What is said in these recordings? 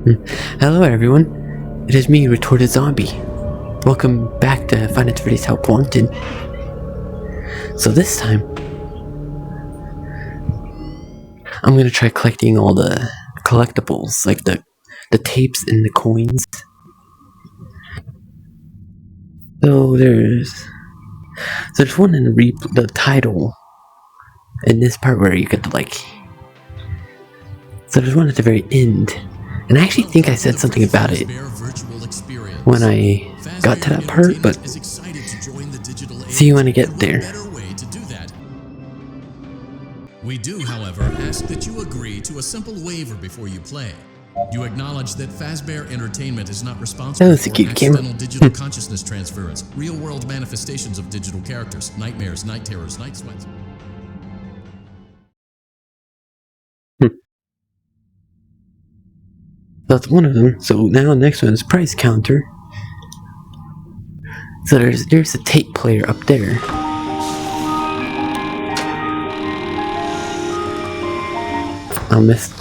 Hello everyone, it is me, Retorted Zombie. Welcome back to FNaF Freddy's Help Wanted. So this time, I'm gonna try collecting all the collectibles, like the tapes and the coins. So there's one in the title, in this part where you get to so there's one at the very end. And I actually think I said something about it when I got to that part, but see you when I get there. We do, however, ask that you agree to a simple waiver before you play. You acknowledge that Fazbear Entertainment is not responsible for accidental digital consciousness transference, real-world manifestations of digital characters, nightmares, night terrors, night sweats. That's one of them. So now next one is price counter. So there's a tape player up there. I missed.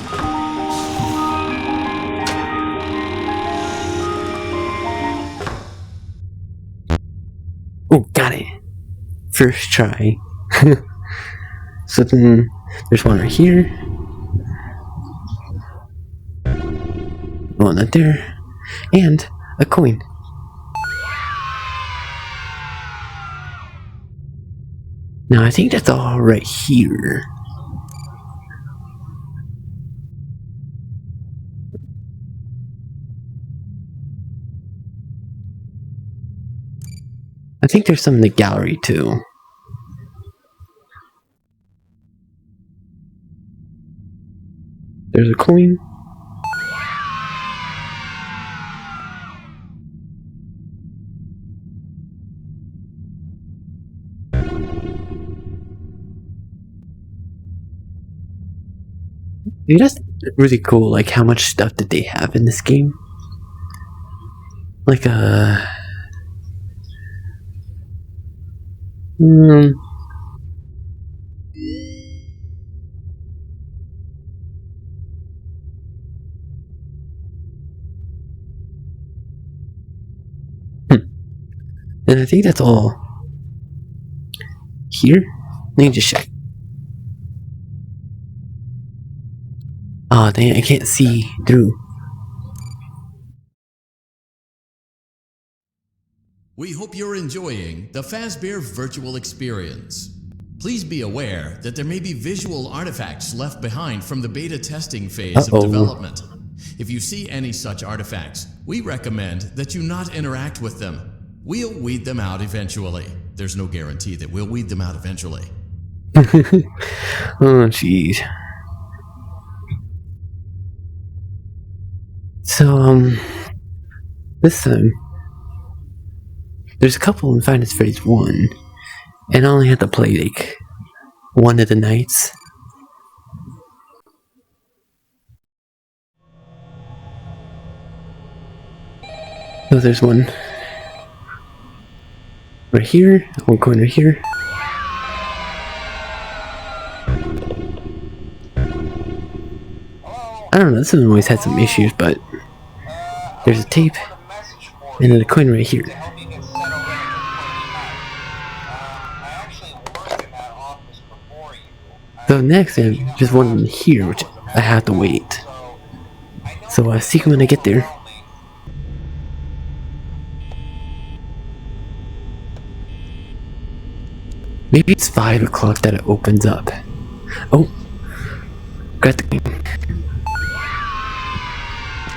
Oh, got it. First try. So then there's one right here. One right there. And a coin. Now I think that's all right here. I think there's some in the gallery too. There's a coin. Dude, that's really cool, like how much stuff did they have in this game? Like and I think that's all here. Let me just check. Oh dang, I can't see through. We hope you're enjoying the Fazbear virtual experience. Please be aware that there may be visual artifacts left behind from the beta testing phase of development. If you see any such artifacts, we recommend that you not interact with them. We'll weed them out eventually. There's no guarantee that we'll weed them out eventually. Oh jeez. So this time there's a couple in Find Freddy's 1, and I only had to play like one of the nights. So there's one right here, one corner here. I don't know, this one always had some issues, but there's a tape and then a coin right here. So next I have just one here, which I have to wait. So I'll see you when I get there. Maybe it's 5 o'clock that it opens up. Oh, got the game.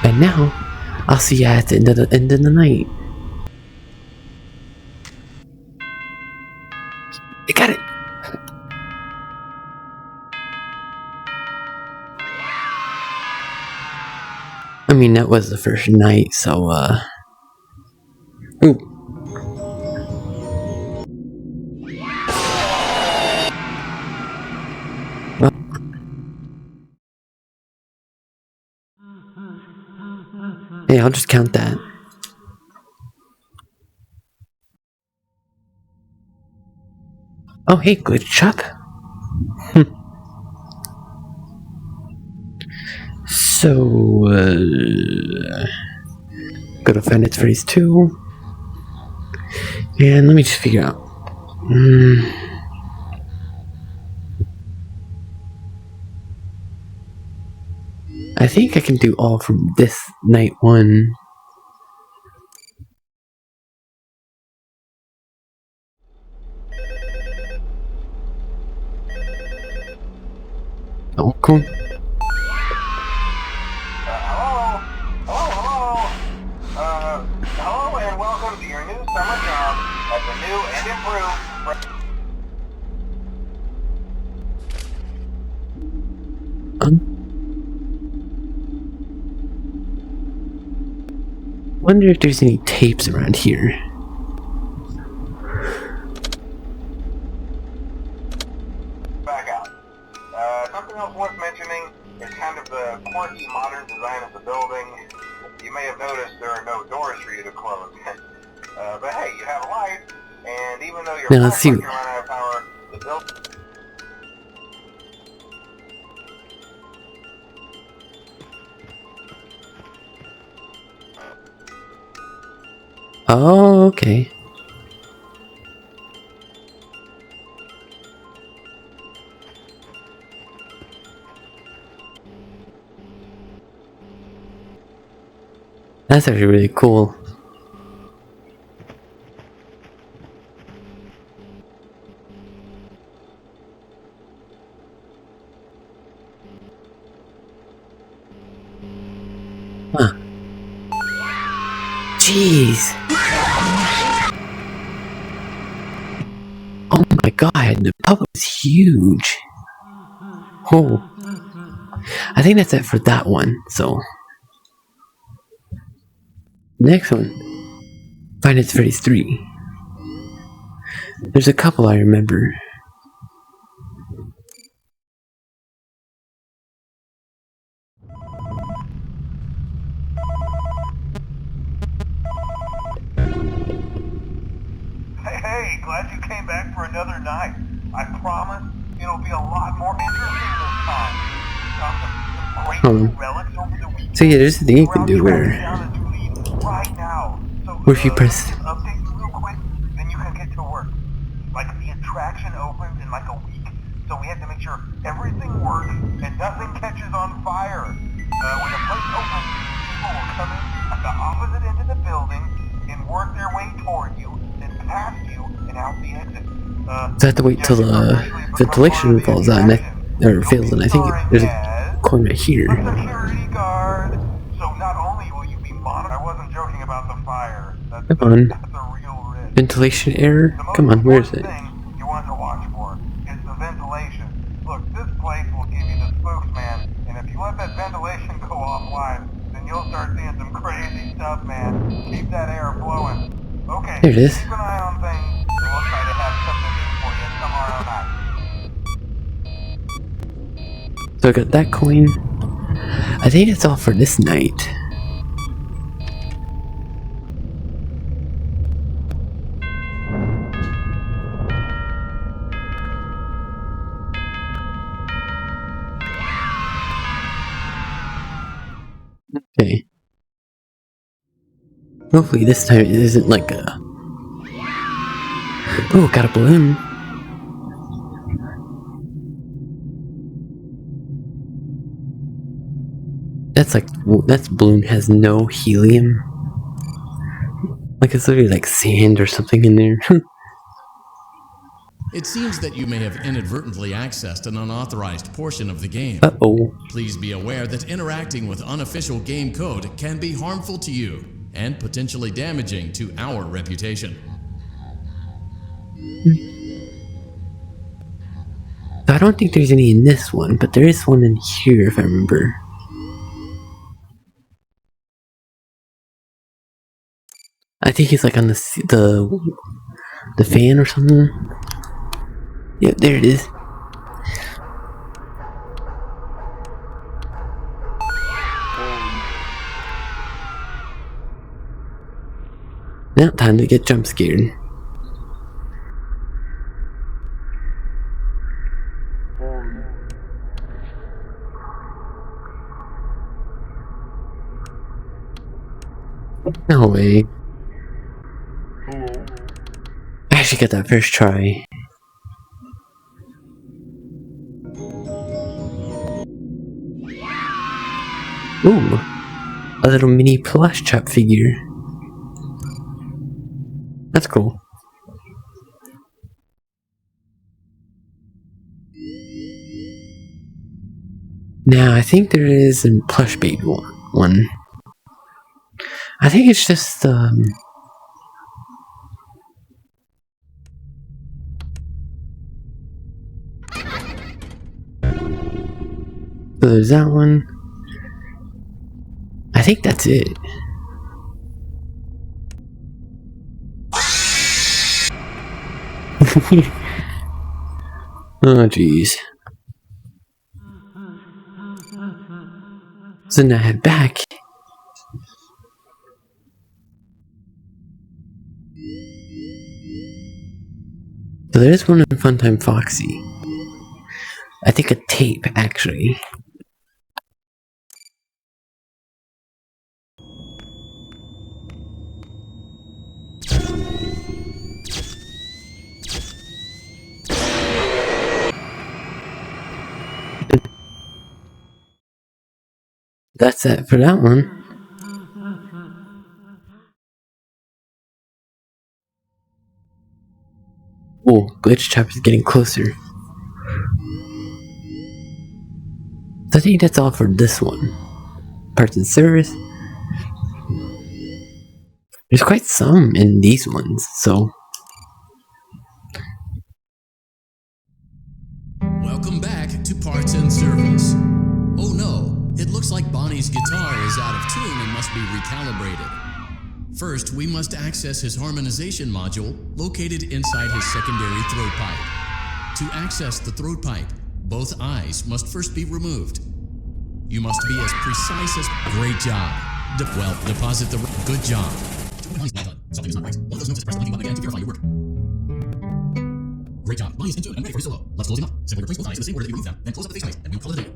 And now, I'll see you at the end of the night. I got it! I mean, that was the first night, so, ooh. Hey, I'll just count that. Oh, hey, good shop. So, go to Find Its Freddy's 2. And let me just figure out. I think I can do all from this night 1. Oh, cool. Hello and welcome to your new summer job at the new and improved. Wonder if there's any tapes around here. Back out. Something else worth mentioning is kind of the quirky modern design of the building. You may have noticed there are no doors for you to close. But hey, you have a light, and even though your Now let's see. run out of power, the building. Oh, okay. That's actually really cool. Huh. Jeez. Oh my god, the pub is huge. Oh. I think that's it for that one, so. Next one. Find Its Freddy's 3. There's a couple I remember. Hey, glad you came back for another night. I promise it'll be a lot more interesting this time. Got some great new relics over the weekend. So yeah, there's a thing you can do where Right now. So, if you press just update you real quick, then you can get to work. Like the attraction opens in like a week, so we have to make sure everything works and nothing catches on fire. When the place opens, people will come in at the opposite end of the building and work their way toward you, then past you and out the exit. so I have to wait till the ventilation falls out or fails, and I think there's a coin right here. Security guard. So not only will you be monitored, I wasn't joking about the fire. That's Come on. the real risk. Ventilation error? Come on, where is it? The most important thing you want to watch for is the ventilation. Look, this place will give you the spooks, man. And if you let that ventilation go offline, then you'll start seeing some crazy stuff, man. Keep that air flowing. Okay, There it is. keep an eye on things, and we'll try to have something new for you tomorrow night. So I got that coin. I think it's all for this night. Okay. Hopefully this time it isn't like a... Oh, got a balloon. That's like... That balloon has no helium. Like it's literally like sand or something in there. It seems that you may have inadvertently accessed an unauthorized portion of the game. Uh-oh. Please be aware that interacting with unofficial game code can be harmful to you and potentially damaging to our reputation. I don't think there's any in this one, but there is one in here if I remember. I think he's like on the fan or something. Yep, there it is. Now time to get jump scared. No way. Hello? I actually got that first try. Ooh, a little mini plush chop figure. That's cool. Now, I think there is a plush baby one. I think it's just, so there's that one. I think that's it. Oh, jeez. So now I head back. So there's one in Funtime Foxy. I think a tape, actually. That's it for that one. Oh, Glitch Trap is getting closer. So I think that's all for this one. Parts and service. There's quite some in these ones, so. Welcome back to Parts and Service. Oh no, it looks like Bonnie's guitar is out of tune and must be recalibrated. First, we must access his harmonization module located inside his secondary throat pipe. To access the throat pipe, both eyes must first be removed. You must be as precise as... Great job. Deposit the... Good job. Something is not right. One of those moves is press the linking button again to verify your work. Great job. Bonnie's in tune and ready for his solo. Let's close him up. Simply replace both eyes in the same order that you remove them, then close up the face plate, and we'll call it a day.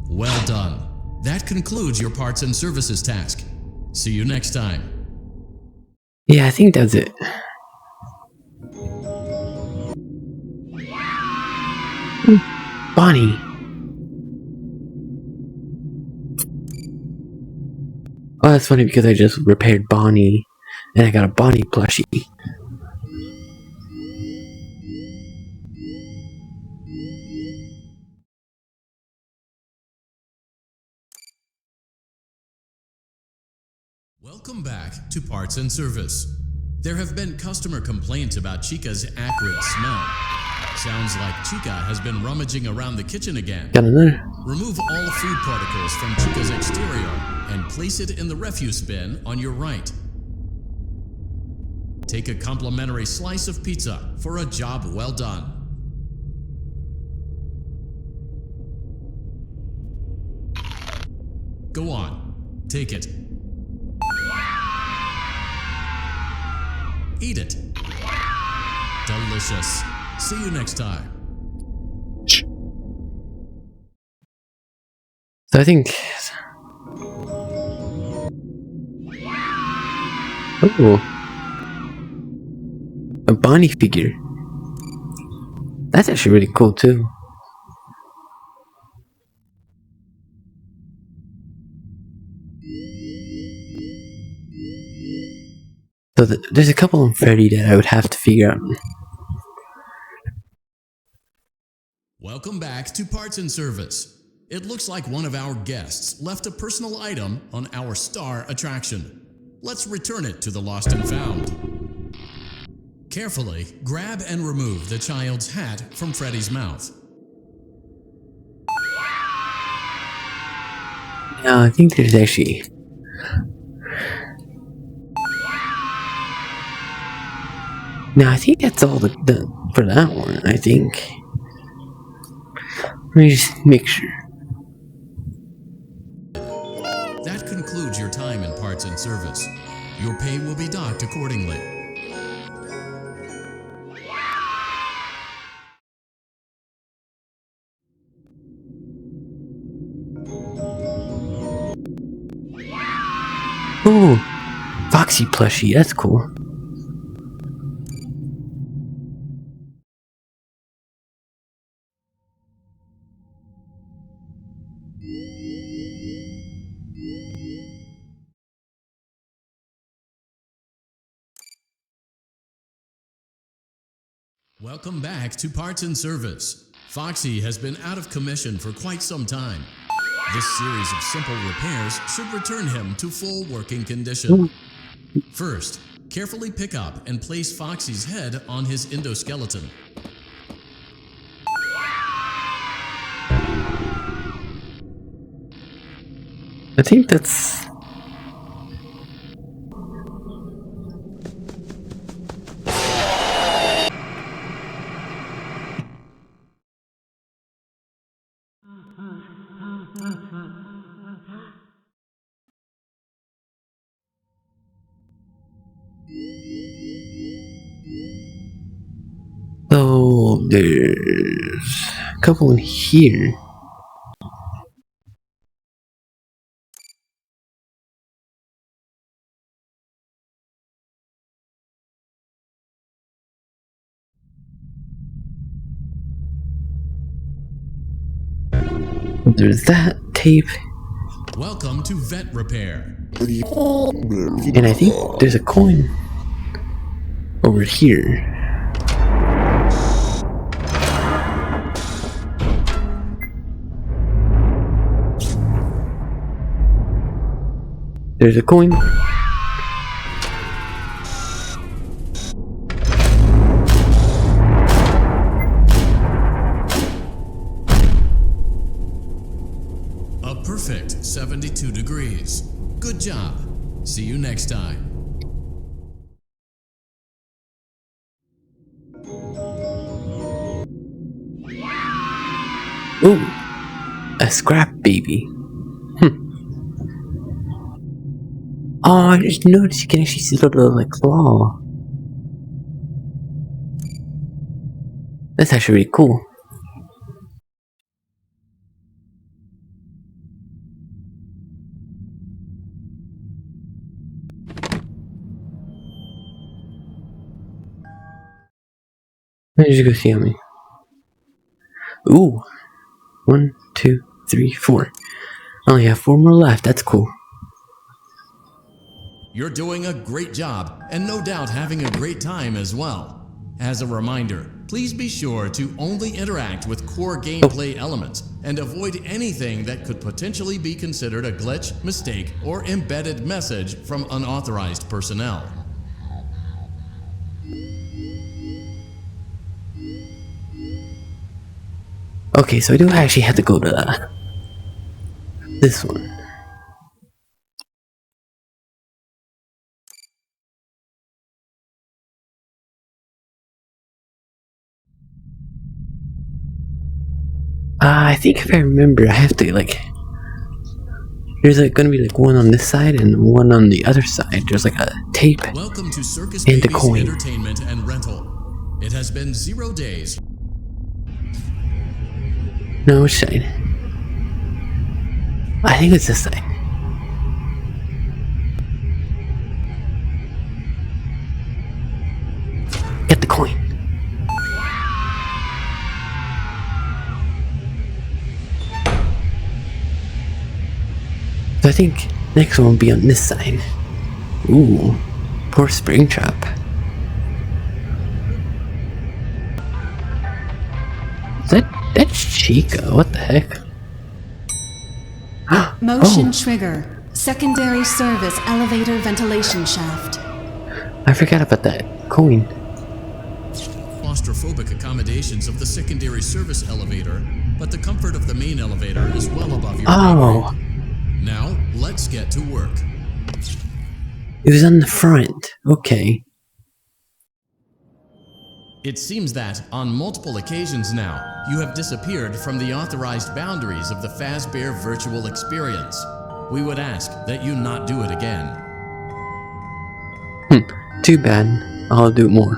Well done. That concludes your parts and services task. See you next time. Yeah, I think that's it. Bonnie. Oh, that's funny because I just repaired Bonnie and I got a Bonnie plushie. Welcome back to Parts and Service. There have been customer complaints about Chica's acrid smell. Sounds like Chica has been rummaging around the kitchen again. Got another. Remove all food particles from Chica's exterior and place it in the refuse bin on your right. Take a complimentary slice of pizza for a job well done. Go on, take it. Eat it. Delicious. See you next time. So I think. Oh, a Bonnie figure. That's actually really cool too. So there's a couple on Freddy that I would have to figure out. Welcome back to Parts and Service. It looks like one of our guests left a personal item on our star attraction. Let's return it to the Lost and Found. Carefully grab and remove the child's hat from Freddy's mouth. No, I think there's actually. No, I think that's all for that one, I think. Let me just make sure. That concludes your time in Parts and Service. Your pay will be docked accordingly. Oh, Foxy plushie, that's cool. Welcome back to Parts and Service. Foxy has been out of commission for quite some time. This series of simple repairs should return him to full working condition. First, carefully pick up and place Foxy's head on his endoskeleton. I think that's... So, there's a couple in here. There's that tape, Welcome to Vet Repair. and I think there's a coin over here. There's a coin. A perfect 72 degrees. Good job. See you next time. Ooh, a scrap baby. Oh, I just noticed you can actually see the little like claw. That's actually really cool. Let me just go see how many. Ooh, 1, 2, 3, 4. I only have 4 more left. That's cool. You're doing a great job, and no doubt having a great time as well. As a reminder, please be sure to only interact with core gameplay elements and avoid anything that could potentially be considered a glitch, mistake, or embedded message from unauthorized personnel. Okay, so I do actually have to go to this one. I think if I remember, I have to like. There's like gonna be like one on this side and one on the other side. There's like a tape. Welcome to Circus And the Baby's coin. Entertainment and Rental. It has been 0 days. No, which side? I think it's this side. Get the coin. So I think next one will be on this side. Ooh, poor Springtrap. That's Chica. What the heck? Motion Oh, trigger. Secondary service elevator ventilation shaft. I forgot about that coin. Claustrophobic accommodations of the secondary service elevator, but the comfort of the main elevator is well above your pay Oh, grade. Now, let's get to work. it was on the front. Okay. It seems that, on multiple occasions now, you have disappeared from the authorized boundaries of the Fazbear virtual experience. We would ask that you not do it again. Too bad. I'll do more.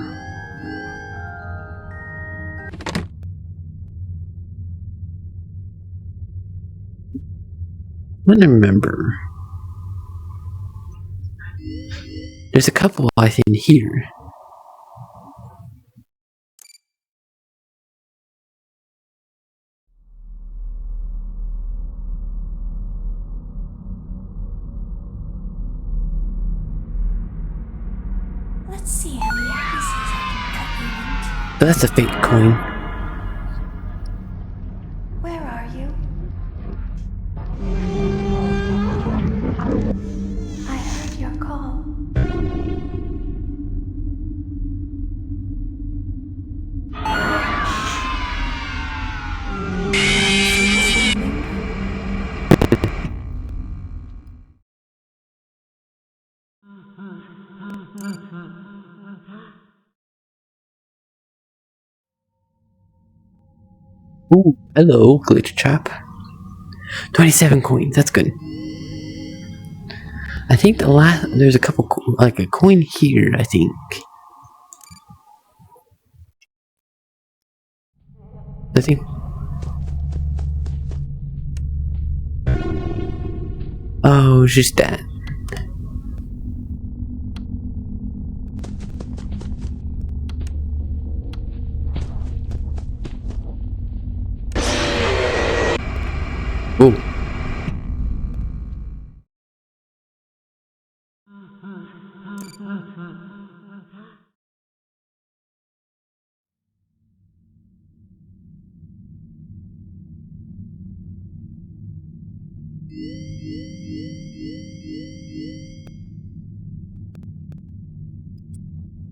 Let me remember. There's a couple, I think, here. Let's see how many pieces I can cut you into. But that's a fake coin. Where are you? I heard your call. Ooh, hello, glitch chap. 27 coins, that's good. I think there's a couple, like a coin here, I think. Oh, it's just that. Oh.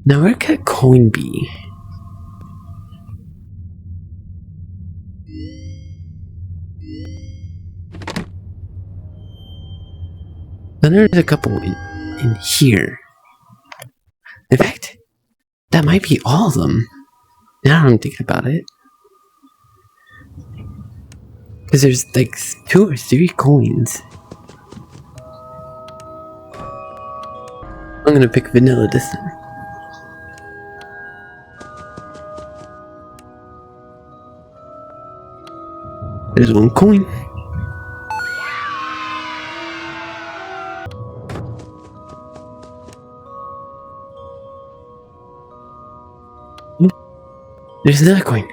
Now where could a coin be? Then there's a couple in here. In fact, that might be all of them. Now I'm thinking about it. Because there's like 2 or 3 coins. I'm gonna pick vanilla this time. There's 1 coin. There's another coin.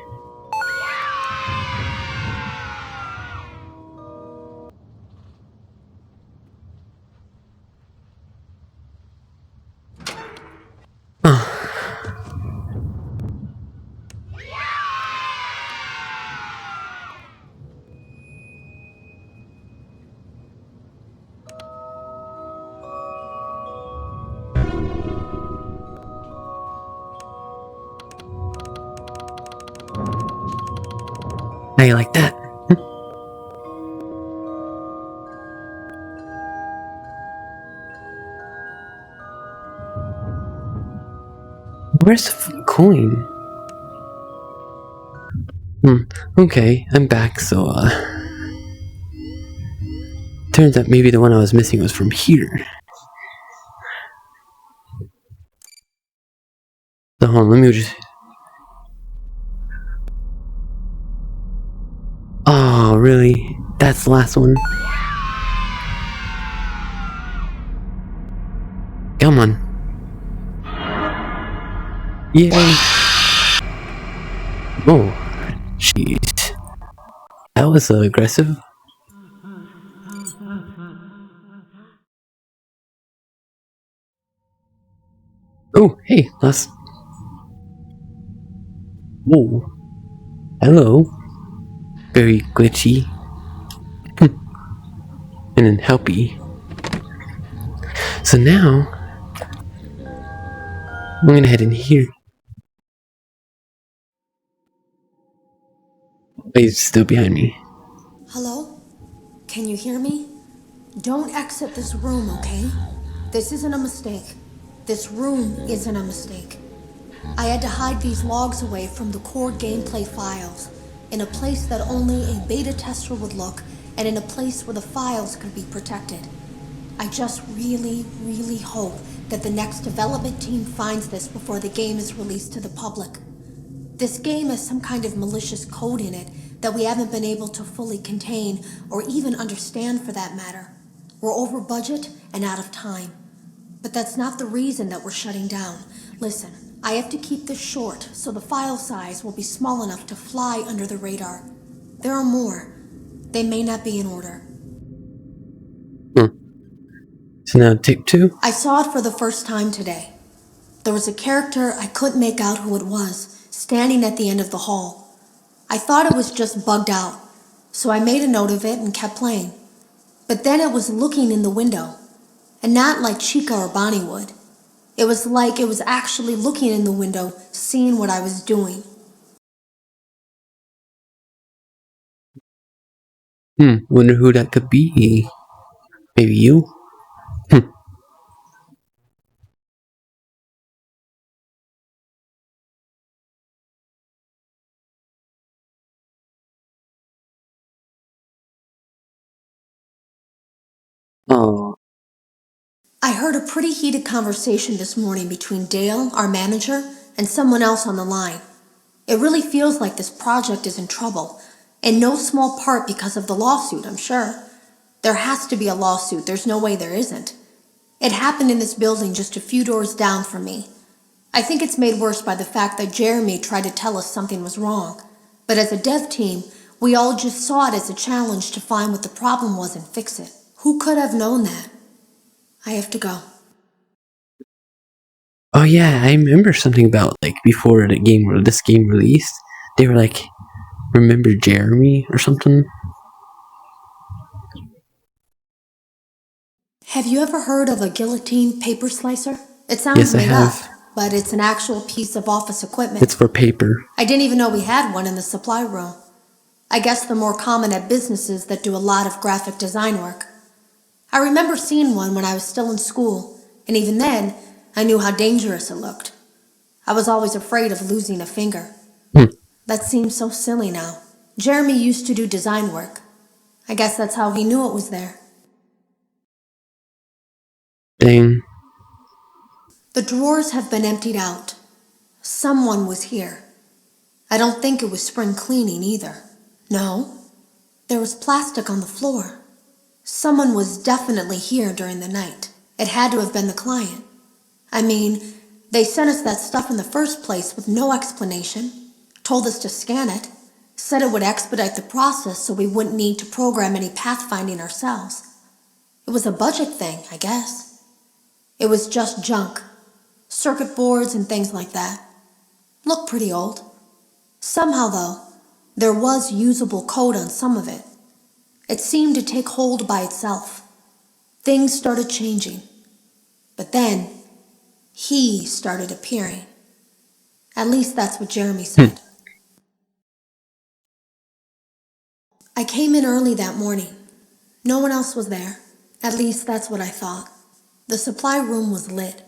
How you like that? Where's the coin? Okay, I'm back, so, turns out maybe the one I was missing was from here. So hold on, let me just... Oh, really? That's the last one? Come on. Yay! Oh, jeez. That was aggressive. Oh, hey, last... Whoa. Hello. Very glitchy. And then helpy. So now... I'm gonna head in here. He's still behind me. Hello? Can you hear me? Don't exit this room, okay? This isn't a mistake. This room isn't a mistake. I had to hide these logs away from the core gameplay files, in a place that only a beta tester would look, and in a place where the files could be protected. I just really, really hope that the next development team finds this before the game is released to the public. This game has some kind of malicious code in it that we haven't been able to fully contain, or even understand for that matter. We're over budget and out of time. But that's not the reason that we're shutting down. Listen, I have to keep this short so the file size will be small enough to fly under the radar. There are more. They may not be in order. So now take 2? I saw it for the first time today. There was a character I couldn't make out who it was, standing at the end of the hall. I thought it was just bugged out, so I made a note of it and kept playing. But then it was looking in the window, and not like Chica or Bonnie would. It was like it was actually looking in the window, seeing what I was doing. Wonder who that could be. Maybe you? Oh. I heard a pretty heated conversation this morning between Dale, our manager, and someone else on the line. It really feels like this project is in trouble, in no small part because of the lawsuit, I'm sure. There has to be a lawsuit, there's no way there isn't. It happened in this building just a few doors down from me. I think it's made worse by the fact that Jeremy tried to tell us something was wrong. But as a dev team, we all just saw it as a challenge to find what the problem was and fix it. Who could have known that? I have to go. Oh yeah, I remember something about, like, before this game released, they were like, remember Jeremy or something? Have you ever heard of a guillotine paper slicer? It sounds Yes, I made up, have. but it's an actual piece of office equipment. It's for paper. I didn't even know we had one in the supply room. I guess they're more common at businesses that do a lot of graphic design work. I remember seeing one when I was still in school, and even then, I knew how dangerous it looked. I was always afraid of losing a finger. That seems so silly now. Jeremy used to do design work. I guess that's how he knew it was there. Dang. The drawers have been emptied out. Someone was here. I don't think it was spring cleaning either. No, there was plastic on the floor. Someone was definitely here during the night. It had to have been the client. I mean, they sent us that stuff in the first place with no explanation, told us to scan it, said it would expedite the process so we wouldn't need to program any pathfinding ourselves. It was a budget thing, I guess. It was just junk. Circuit boards and things like that. Looked pretty old. Somehow, though, there was usable code on some of it. It seemed to take hold by itself. Things started changing. But then, he started appearing. At least that's what Jeremy said. I came in early that morning. No one else was there. At least that's what I thought. The supply room was lit.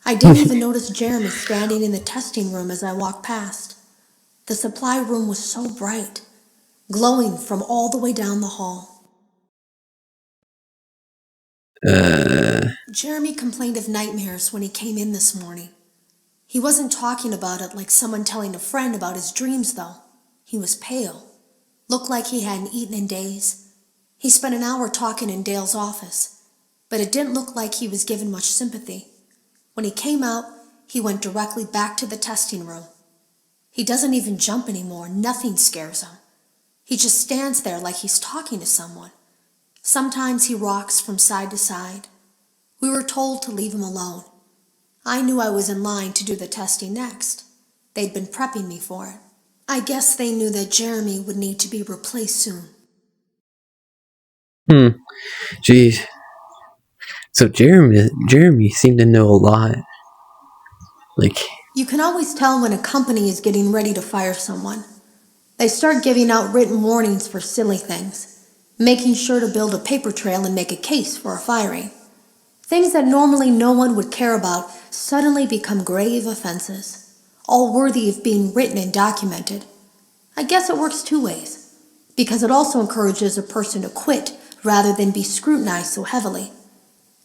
I didn't even notice Jeremy standing in the testing room as I walked past. The supply room was so bright, glowing from all the way down the hall. Jeremy complained of nightmares when he came in this morning. He wasn't talking about it like someone telling a friend about his dreams, though. He was pale. Looked like he hadn't eaten in days. He spent an hour talking in Dale's office, but it didn't look like he was given much sympathy. When he came out, he went directly back to the testing room. He doesn't even jump anymore. Nothing scares him. He just stands there like he's talking to someone. Sometimes he rocks from side to side. We were told to leave him alone. I knew I was in line to do the testing next. They'd been prepping me for it. I guess they knew that Jeremy would need to be replaced soon. Jeez. So Jeremy seemed to know a lot. Like, you can always tell when a company is getting ready to fire someone. They start giving out written warnings for silly things, making sure to build a paper trail and make a case for a firing. Things that normally no one would care about suddenly become grave offenses, all worthy of being written and documented. I guess it works two ways, because it also encourages a person to quit rather than be scrutinized so heavily.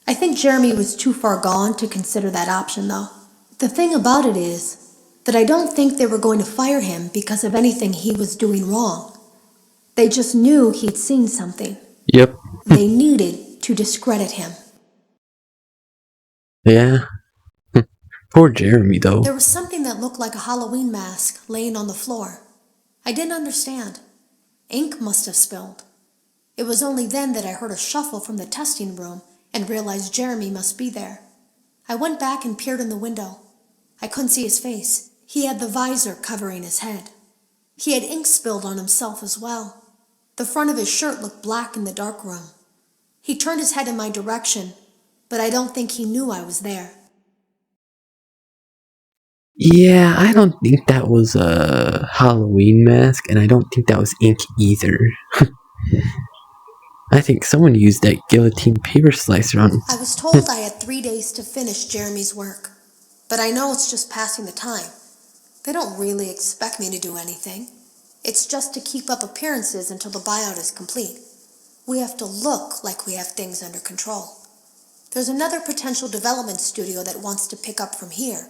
I think Jeremy was too far gone to consider that option, though. The thing about it is that I don't think they were going to fire him because of anything he was doing wrong. They just knew he'd seen something. yep. They needed to discredit him. Yeah. Poor Jeremy, though. There was something that looked like a Halloween mask laying on the floor. I didn't understand. Ink must have spilled. It was only then that I heard a shuffle from the testing room and realized Jeremy must be there. I went back and peered in the window. I couldn't see his face. He had the visor covering his head. He had ink spilled on himself as well. The front of his shirt looked black in the dark room. He turned his head in my direction, but I don't think he knew I was there. Yeah, I don't think that was a Halloween mask, and I don't think that was ink either. I think someone used that guillotine paper slicer on. I was told I had 3 days to finish Jeremy's work, but I know it's just passing the time. They don't really expect me to do anything. It's just to keep up appearances until the buyout is complete. We have to look like we have things under control. There's another potential development studio that wants to pick up from here,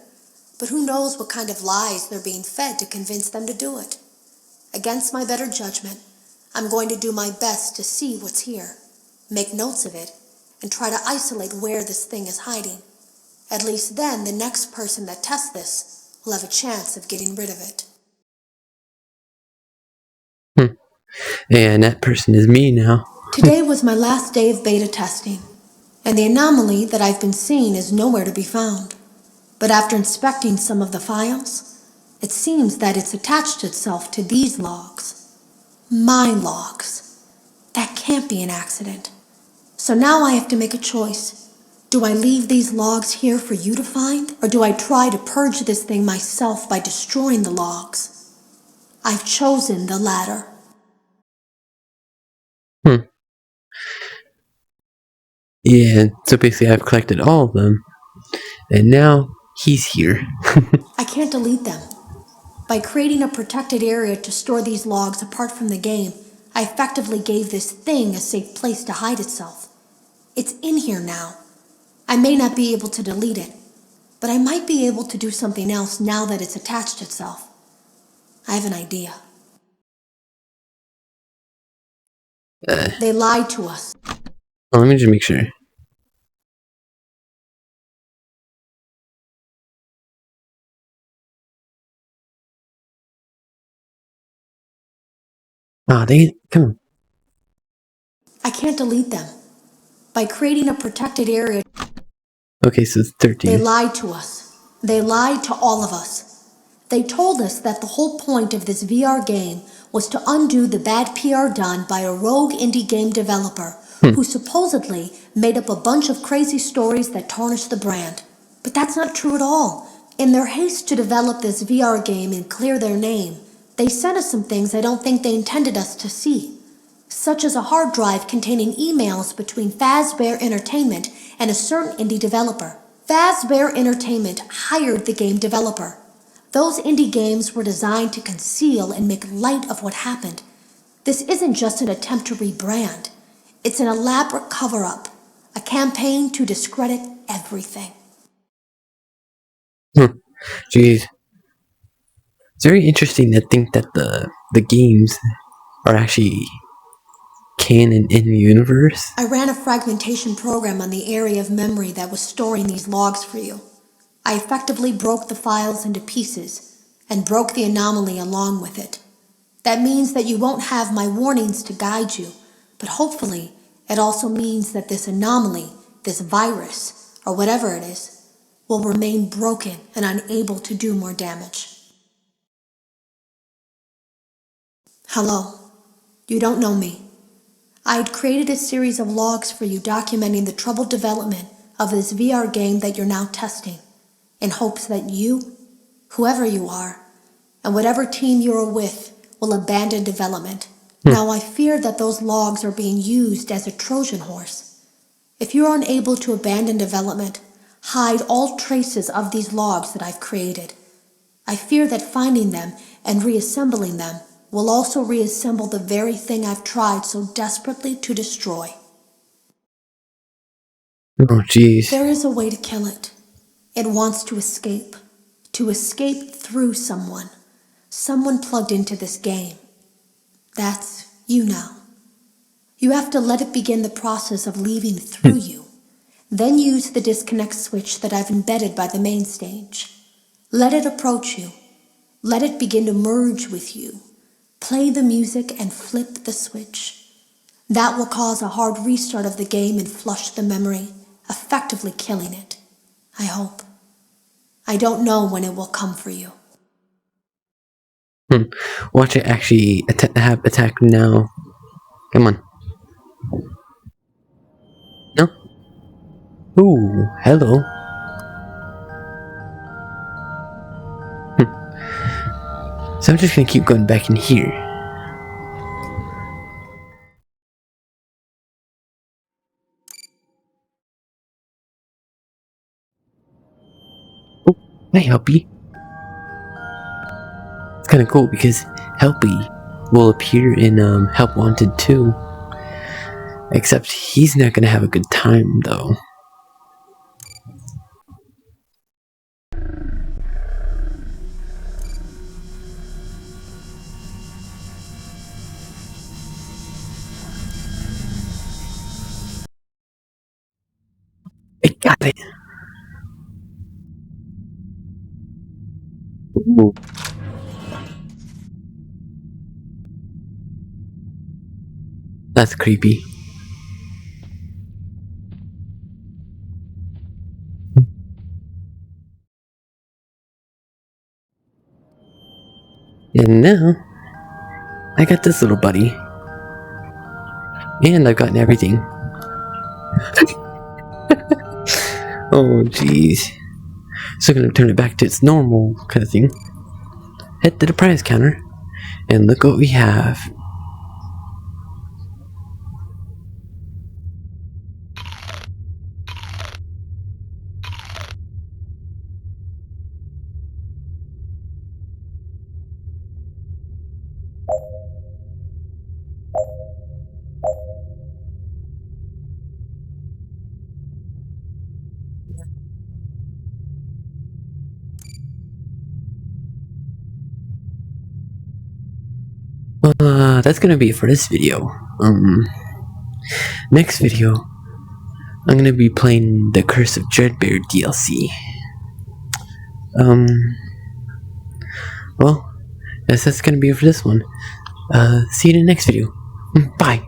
but who knows what kind of lies they're being fed to convince them to do it. Against my better judgment, I'm going to do my best to see what's here, make notes of it, and try to isolate where this thing is hiding. At least then the next person that tests this will have a chance of getting rid of it. And that person is me now. Today was my last day of beta testing, and the anomaly that I've been seeing is nowhere to be found. But after inspecting some of the files, it seems that it's attached itself to these logs. My logs. That can't be an accident. So now I have to make a choice. Do I leave these logs here for you to find, or do I try to purge this thing myself by destroying the logs? I've chosen the latter. Yeah, so basically I've collected all of them, and now he's here. I can't delete them. By creating a protected area to store these logs apart from the game, I effectively gave this thing a safe place to hide itself. It's in here now. I may not be able to delete it, but I might be able to do something else now that it's attached itself. I have an idea. They lied to us. Oh, let me just make sure. Ah, dang it. Come on. I can't delete them. By creating a protected area, Okay, so it's 13. they lied to us. They lied to all of us. They told us that the whole point of this VR game was to undo the bad PR done by a rogue indie game developer who supposedly made up a bunch of crazy stories that tarnished the brand. But that's not true at all. In their haste to develop this VR game and clear their name, they sent us some things I don't think they intended us to see, such as a hard drive containing emails between Fazbear Entertainment and a certain indie developer. Fazbear Entertainment hired the game developer. Those indie games were designed to conceal and make light of what happened. This isn't just an attempt to rebrand. It's an elaborate cover-up, a campaign to discredit everything. Jeez. It's very interesting to think that the games are actually canon in the universe. I ran a fragmentation program on the area of memory that was storing these logs for you. I effectively broke the files into pieces and broke the anomaly along with it. That means that you won't have my warnings to guide you, but hopefully it also means that this anomaly, this virus, or whatever it is, will remain broken and unable to do more damage. Hello. You don't know me. I had created a series of logs for you documenting the troubled development of this VR game that you're now testing, in hopes that you, whoever you are, and whatever team you're with, will abandon development. Now I fear that those logs are being used as a Trojan horse. If you're unable to abandon development, hide all traces of these logs that I've created. I fear that finding them and reassembling them will also reassemble the very thing I've tried so desperately to destroy. Oh, jeez. There is a way to kill it. It wants to escape through someone plugged into this game. That's you now. You have to let it begin the process of leaving through you. Then use the disconnect switch that I've embedded by the main stage. Let it approach you. Let it begin to merge with you. Play the music and flip the switch. That will cause a hard restart of the game and flush the memory, effectively killing it. I hope. I don't know when it will come for you. Watch it actually attack now. Come on. No? Ooh, hello. So I'm just gonna keep going back in here. Oh, hey, Helpy. It's kind of cool because Helpy will appear in Help Wanted 2. Except he's not gonna have a good time though. I got it. Ooh. That's creepy. And now, I got this little buddy. And I've gotten everything. Oh, jeez. So I'm gonna turn it back to its normal kind of thing. Head to the prize counter. And look what we have. That's gonna be it for this video. Next video, I'm gonna be playing the Curse of Dreadbear DLC. Well, that's gonna be it for this one. See you in the next video. Bye.